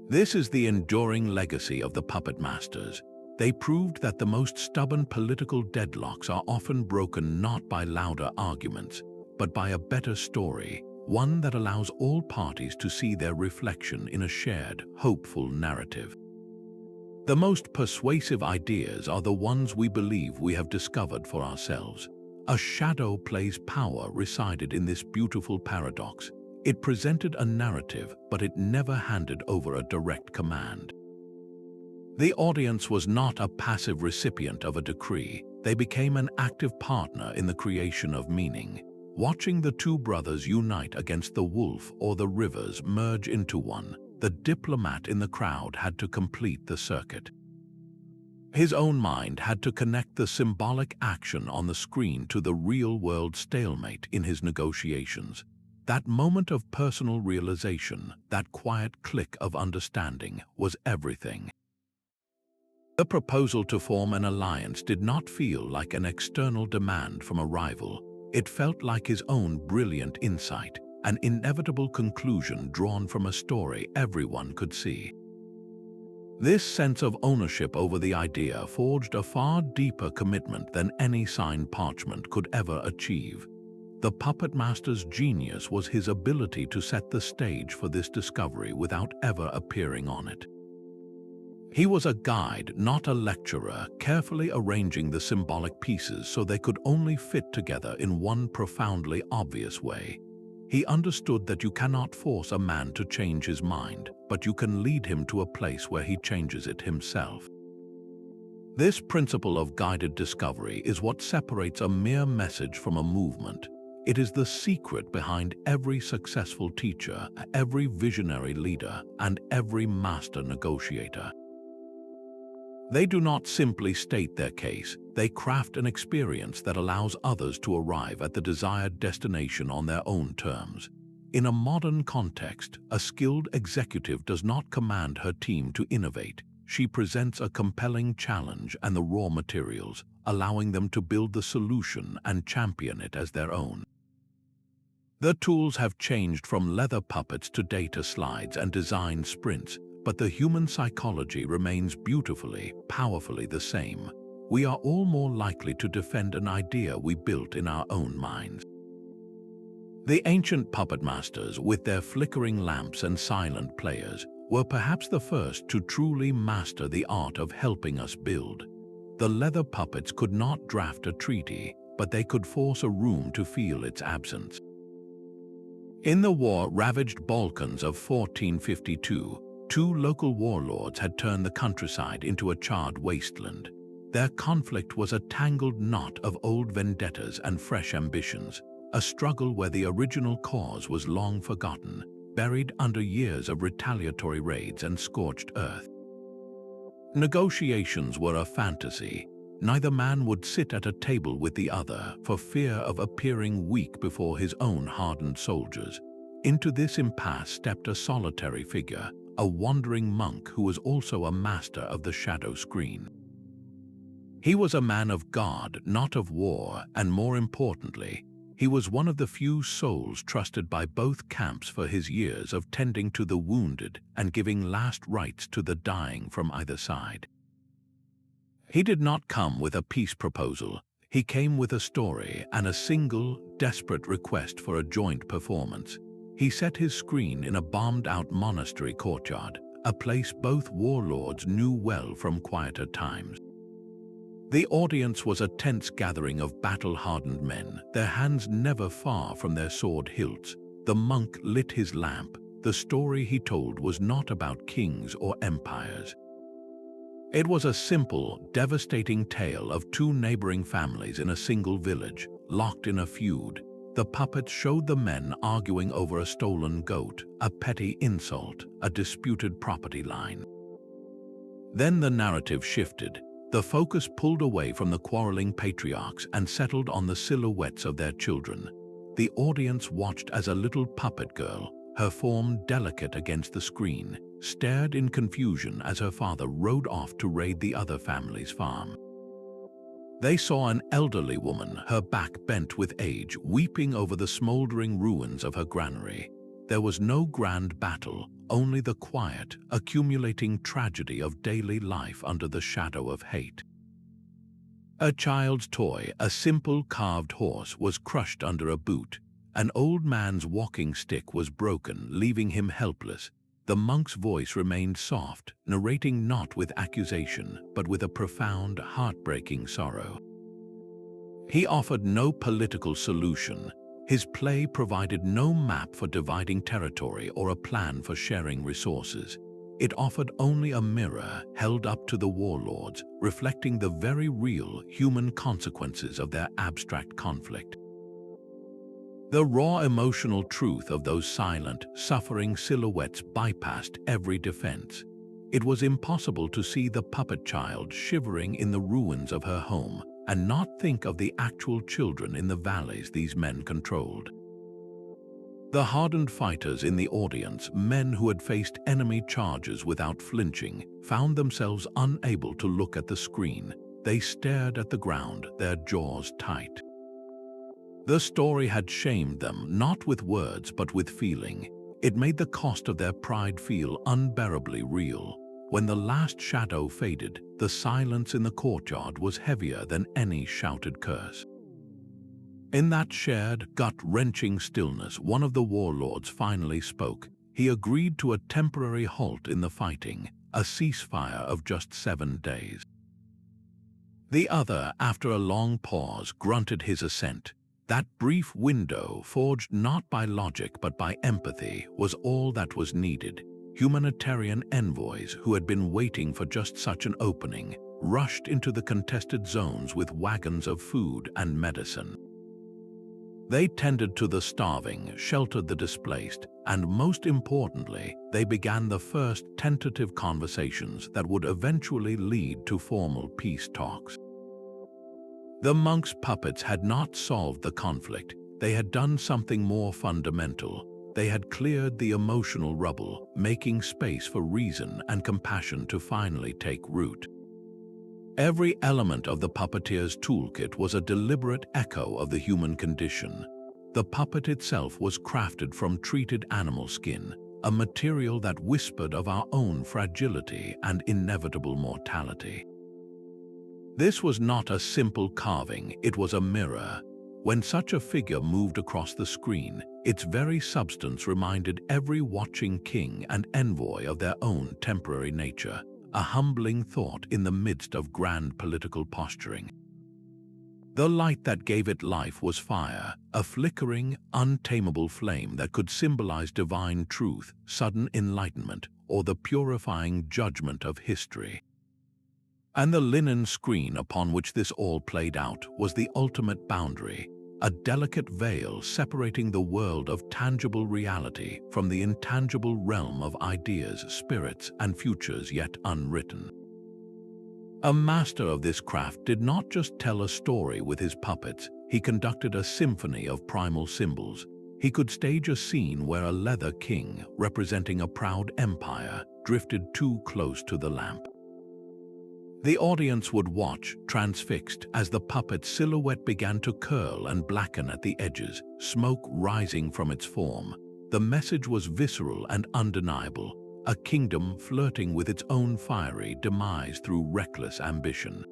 This is the enduring legacy of the Puppetmasters. They proved that the most stubborn political deadlocks are often broken not by louder arguments, but by a better story, one that allows all parties to see their reflection in a shared, hopeful narrative. The most persuasive ideas are the ones we believe we have discovered for ourselves. A shadow play's power resided in this beautiful paradox. It presented a narrative, but it never handed over a direct command. The audience was not a passive recipient of a decree. They became an active partner in the creation of meaning. Watching the two brothers unite against the wolf or the rivers merge into one, the diplomat in the crowd had to complete the circuit. His own mind had to connect the symbolic action on the screen to the real-world stalemate in his negotiations. That moment of personal realization, that quiet click of understanding, was everything. The proposal to form an alliance did not feel like an external demand from a rival. It felt like his own brilliant insight, an inevitable conclusion drawn from a story everyone could see. This sense of ownership over the idea forged a far deeper commitment than any signed parchment could ever achieve. The Puppetmaster's genius was his ability to set the stage for this discovery without ever appearing on it. He was a guide, not a lecturer, carefully arranging the symbolic pieces so they could only fit together in one profoundly obvious way. He understood that you cannot force a man to change his mind, but you can lead him to a place where he changes it himself. This principle of guided discovery is what separates a mere message from a movement. It is the secret behind every successful teacher, every visionary leader, and every master negotiator. They do not simply state their case, they craft an experience that allows others to arrive at the desired destination on their own terms. In a modern context, a skilled executive does not command her team to innovate. She presents a compelling challenge and the raw materials, allowing them to build the solution and champion it as their own. The tools have changed from leather puppets to data slides and design sprints, but the human psychology remains beautifully, powerfully the same. We are all more likely to defend an idea we built in our own minds. The ancient puppetmasters, with their flickering lamps and silent players, were perhaps the first to truly master the art of helping us build. The leather puppets could not draft a treaty, but they could force a room to feel its absence. In the war-ravaged Balkans of 1452, two local warlords had turned the countryside into a charred wasteland. Their conflict was a tangled knot of old vendettas and fresh ambitions, a struggle where the original cause was long forgotten, buried under years of retaliatory raids and scorched earth. Negotiations were a fantasy. Neither man would sit at a table with the other for fear of appearing weak before his own hardened soldiers. Into this impasse stepped a solitary figure, a wandering monk who was also a master of the shadow screen. He was a man of God, not of war, and more importantly, he was one of the few souls trusted by both camps for his years of tending to the wounded and giving last rites to the dying from either side. He did not come with a peace proposal. He came with a story and a single, desperate request for a joint performance. He set his screen in a bombed-out monastery courtyard, a place both warlords knew well from quieter times. The audience was a tense gathering of battle-hardened men, their hands never far from their sword hilts. The monk lit his lamp. The story he told was not about kings or empires. It was a simple, devastating tale of two neighboring families in a single village, locked in a feud. The puppets showed the men arguing over a stolen goat, a petty insult, a disputed property line. Then the narrative shifted. The focus pulled away from the quarreling patriarchs and settled on the silhouettes of their children. The audience watched as a little puppet girl, her form delicate against the screen, stared in confusion as her father rode off to raid the other family's farm. They saw an elderly woman, her back bent with age, weeping over the smoldering ruins of her granary. There was no grand battle, only the quiet, accumulating tragedy of daily life under the shadow of hate. A child's toy, a simple carved horse, was crushed under a boot. An old man's walking stick was broken, leaving him helpless. The monk's voice remained soft, narrating not with accusation, but with a profound, heartbreaking sorrow. He offered no political solution. His play provided no map for dividing territory or a plan for sharing resources. It offered only a mirror held up to the warlords, reflecting the very real human consequences of their abstract conflict. The raw emotional truth of those silent, suffering silhouettes bypassed every defense. It was impossible to see the puppet child shivering in the ruins of her home and not think of the actual children in the valleys these men controlled. The hardened fighters in the audience, men who had faced enemy charges without flinching, found themselves unable to look at the screen. They stared at the ground, their jaws tight. The story had shamed them, not with words but with feeling. It made the cost of their pride feel unbearably real. When the last shadow faded, the silence in the courtyard was heavier than any shouted curse. In that shared, gut-wrenching stillness, one of the warlords finally spoke. He agreed to a temporary halt in the fighting, a ceasefire of just 7 days. The other, after a long pause, grunted his assent. That brief window, forged not by logic but by empathy, was all that was needed. Humanitarian envoys who had been waiting for just such an opening rushed into the contested zones with wagons of food and medicine. They tended to the starving, sheltered the displaced, and most importantly, they began the first tentative conversations that would eventually lead to formal peace talks. The monks' puppets had not solved the conflict. They had done something more fundamental. They had cleared the emotional rubble, making space for reason and compassion to finally take root. Every element of the puppeteer's toolkit was a deliberate echo of the human condition. The puppet itself was crafted from treated animal skin, a material that whispered of our own fragility and inevitable mortality. This was not a simple carving, it was a mirror. When such a figure moved across the screen, its very substance reminded every watching king and envoy of their own temporary nature, a humbling thought in the midst of grand political posturing. The light that gave it life was fire, a flickering, untamable flame that could symbolize divine truth, sudden enlightenment, or the purifying judgment of history. And the linen screen upon which this all played out was the ultimate boundary, a delicate veil separating the world of tangible reality from the intangible realm of ideas, spirits, and futures yet unwritten. A master of this craft did not just tell a story with his puppets, he conducted a symphony of primal symbols. He could stage a scene where a leather king, representing a proud empire, drifted too close to the lamp. The audience would watch, transfixed, as the puppet's silhouette began to curl and blacken at the edges, smoke rising from its form. The message was visceral and undeniable, a kingdom flirting with its own fiery demise through reckless ambition.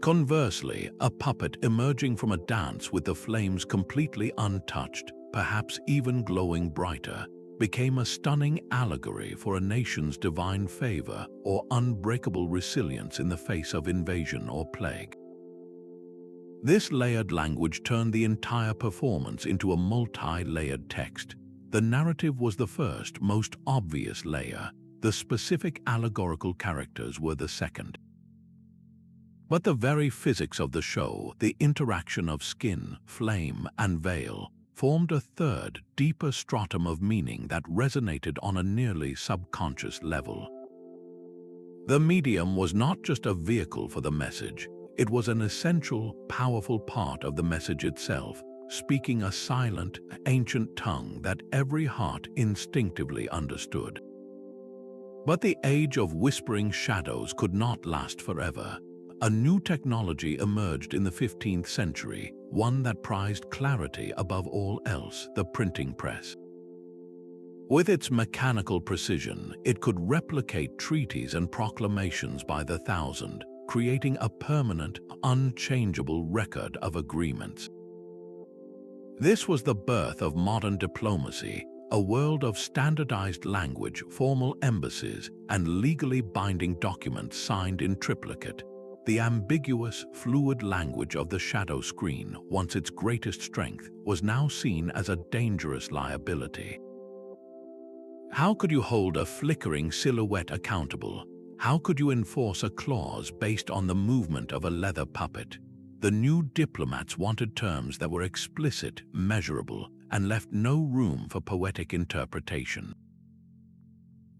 Conversely, a puppet emerging from a dance with the flames completely untouched, perhaps even glowing brighter, became a stunning allegory for a nation's divine favor or unbreakable resilience in the face of invasion or plague. This layered language turned the entire performance into a multi-layered text. The narrative was the first, most obvious layer. The specific allegorical characters were the second. But the very physics of the show, the interaction of skin, flame, and veil, formed a third, deeper stratum of meaning that resonated on a nearly subconscious level. The medium was not just a vehicle for the message, it was an essential, powerful part of the message itself, speaking a silent, ancient tongue that every heart instinctively understood. But the age of whispering shadows could not last forever. A new technology emerged in the 15th century, one that prized clarity above all else: the printing press. With its mechanical precision, it could replicate treaties and proclamations by the thousand, creating a permanent, unchangeable record of agreements. This was the birth of modern diplomacy, a world of standardized language, formal embassies, and legally binding documents signed in triplicate. The ambiguous, fluid language of the shadow screen, once its greatest strength, was now seen as a dangerous liability. How could you hold a flickering silhouette accountable? How could you enforce a clause based on the movement of a leather puppet? The new diplomats wanted terms that were explicit, measurable, and left no room for poetic interpretation.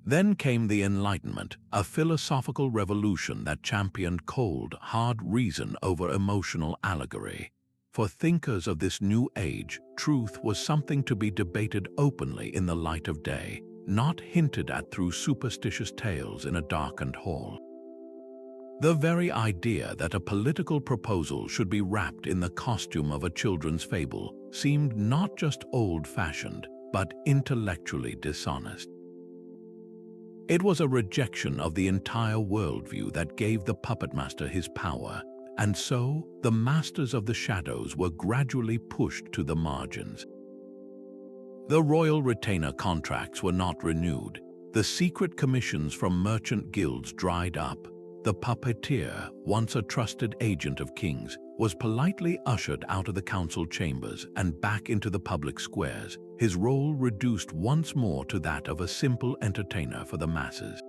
Then came the Enlightenment, a philosophical revolution that championed cold, hard reason over emotional allegory. For thinkers of this new age, truth was something to be debated openly in the light of day, not hinted at through superstitious tales in a darkened hall. The very idea that a political proposal should be wrapped in the costume of a children's fable seemed not just old-fashioned, but intellectually dishonest. It was a rejection of the entire worldview that gave the puppetmaster his power, and so the masters of the shadows were gradually pushed to the margins. The royal retainer contracts were not renewed. The secret commissions from merchant guilds dried up. The puppeteer, once a trusted agent of kings, was politely ushered out of the council chambers and back into the public squares, his role reduced once more to that of a simple entertainer for the masses.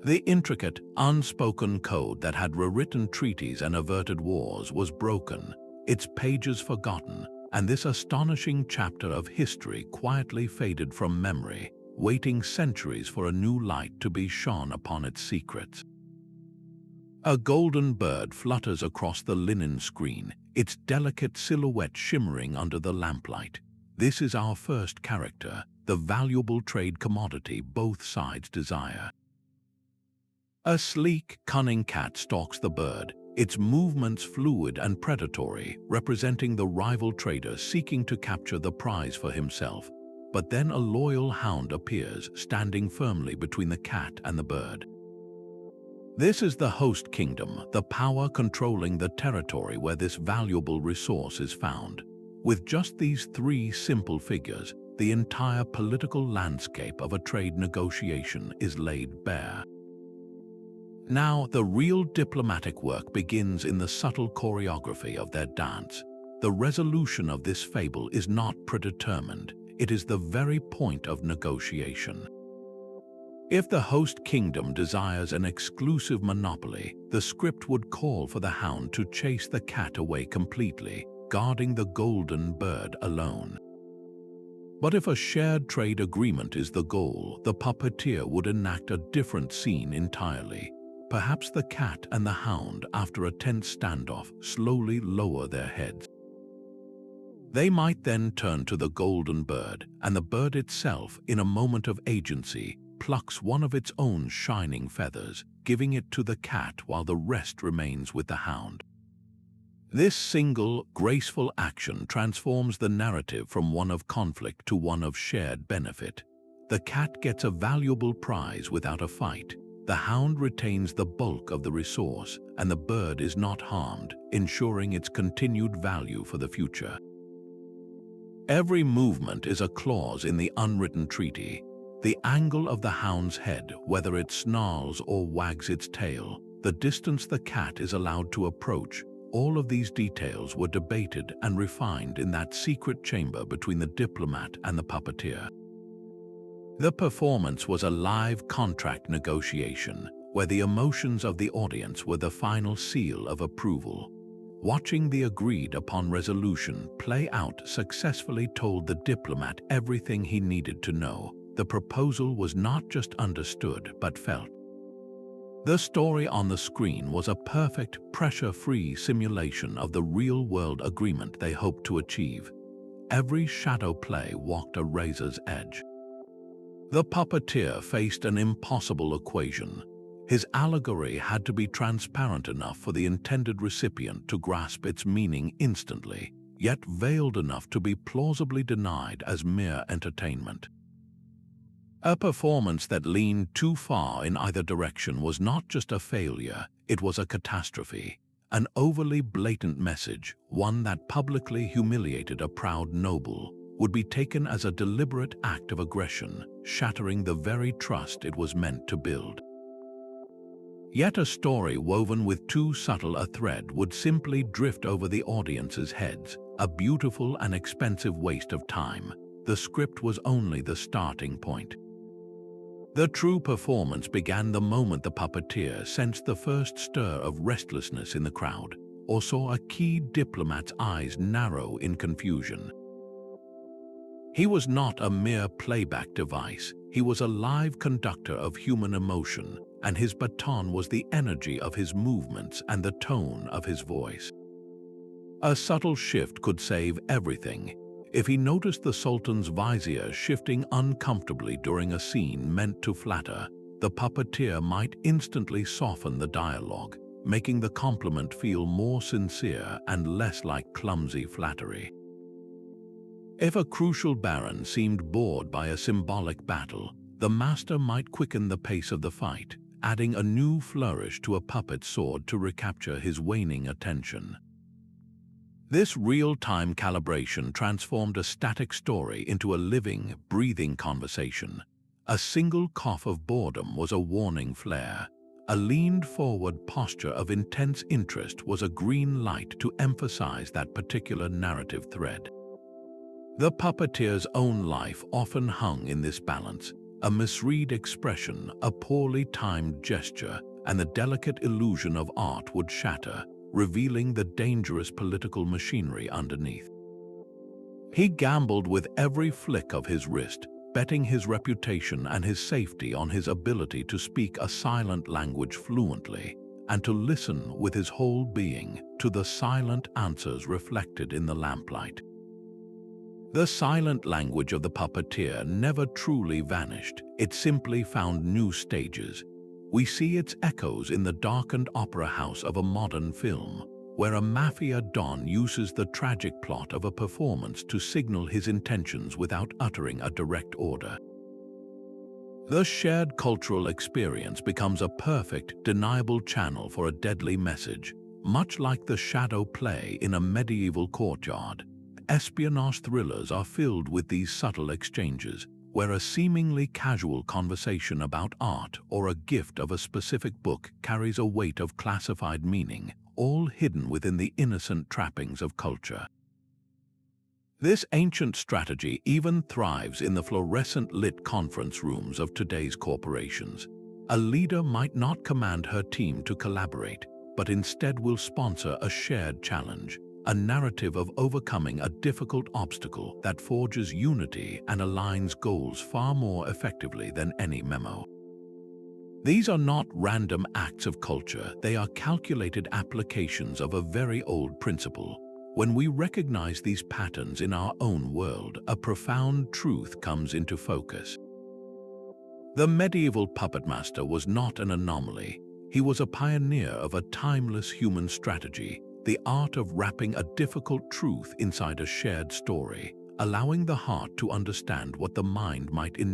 The intricate, unspoken code that had rewritten treaties and averted wars was broken, its pages forgotten, and this astonishing chapter of history quietly faded from memory, waiting centuries for a new light to be shone upon its secrets. A golden bird flutters across the linen screen, its delicate silhouette shimmering under the lamplight. This is our first character, the valuable trade commodity both sides desire. A sleek, cunning cat stalks the bird, its movements fluid and predatory, representing the rival trader seeking to capture the prize for himself. But then a loyal hound appears, standing firmly between the cat and the bird. This is the host kingdom, the power controlling the territory where this valuable resource is found. With just these three simple figures, the entire political landscape of a trade negotiation is laid bare. Now, the real diplomatic work begins in the subtle choreography of their dance. The resolution of this fable is not predetermined. It is the very point of negotiation. If the host kingdom desires an exclusive monopoly, the script would call for the hound to chase the cat away completely, guarding the golden bird alone. But if a shared trade agreement is the goal, the puppeteer would enact a different scene entirely. Perhaps the cat and the hound, after a tense standoff, slowly lower their heads. They might then turn to the golden bird, and the bird itself, in a moment of agency, plucks one of its own shining feathers, giving it to the cat while the rest remains with the hound. This single, graceful action transforms the narrative from one of conflict to one of shared benefit. The cat gets a valuable prize without a fight. The hound retains the bulk of the resource, and the bird is not harmed, ensuring its continued value for the future. Every movement is a clause in the unwritten treaty. The angle of the hound's head, whether it snarls or wags its tail, the distance the cat is allowed to approach, all of these details were debated and refined in that secret chamber between the diplomat and the puppeteer. The performance was a live contract negotiation, where the emotions of the audience were the final seal of approval. Watching the agreed-upon resolution play out successfully told the diplomat everything he needed to know. The proposal was not just understood but felt. The story on the screen was a perfect, pressure-free simulation of the real-world agreement they hoped to achieve. Every shadow play walked a razor's edge. The puppeteer faced an impossible equation. His allegory had to be transparent enough for the intended recipient to grasp its meaning instantly, yet veiled enough to be plausibly denied as mere entertainment. A performance that leaned too far in either direction was not just a failure, it was a catastrophe. An overly blatant message, one that publicly humiliated a proud noble, would be taken as a deliberate act of aggression, shattering the very trust it was meant to build. Yet a story woven with too subtle a thread would simply drift over the audience's heads, a beautiful and expensive waste of time. The script was only the starting point. The true performance began the moment the puppeteer sensed the first stir of restlessness in the crowd, or saw a key diplomat's eyes narrow in confusion. He was not a mere playback device, he was a live conductor of human emotion, and his baton was the energy of his movements and the tone of his voice. A subtle shift could save everything. If he noticed the Sultan's vizier shifting uncomfortably during a scene meant to flatter, the puppeteer might instantly soften the dialogue, making the compliment feel more sincere and less like clumsy flattery. If a crucial baron seemed bored by a symbolic battle, the master might quicken the pace of the fight, adding a new flourish to a puppet's sword to recapture his waning attention. This real-time calibration transformed a static story into a living, breathing conversation. A single cough of boredom was a warning flare. A leaned-forward posture of intense interest was a green light to emphasize that particular narrative thread. The puppeteer's own life often hung in this balance. A misread expression, a poorly timed gesture, and the delicate illusion of art would shatter, revealing the dangerous political machinery underneath. He gambled with every flick of his wrist, betting his reputation and his safety on his ability to speak a silent language fluently, and to listen with his whole being to the silent answers reflected in the lamplight. The silent language of the puppeteer never truly vanished. It simply found new stages. We see its echoes in the darkened opera house of a modern film, where a mafia don uses the tragic plot of a performance to signal his intentions without uttering a direct order. The shared cultural experience becomes a perfect, deniable channel for a deadly message, much like the shadow play in a medieval courtyard. Espionage thrillers are filled with these subtle exchanges, where a seemingly casual conversation about art or a gift of a specific book carries a weight of classified meaning, all hidden within the innocent trappings of culture. This ancient strategy even thrives in the fluorescent-lit conference rooms of today's corporations. A leader might not command her team to collaborate, but instead will sponsor a shared challenge, a narrative of overcoming a difficult obstacle that forges unity and aligns goals far more effectively than any memo. These are not random acts of culture, they are calculated applications of a very old principle. When we recognize these patterns in our own world, a profound truth comes into focus. The medieval puppetmaster was not an anomaly. He was a pioneer of a timeless human strategy, the art of wrapping a difficult truth inside a shared story, allowing the heart to understand what the mind might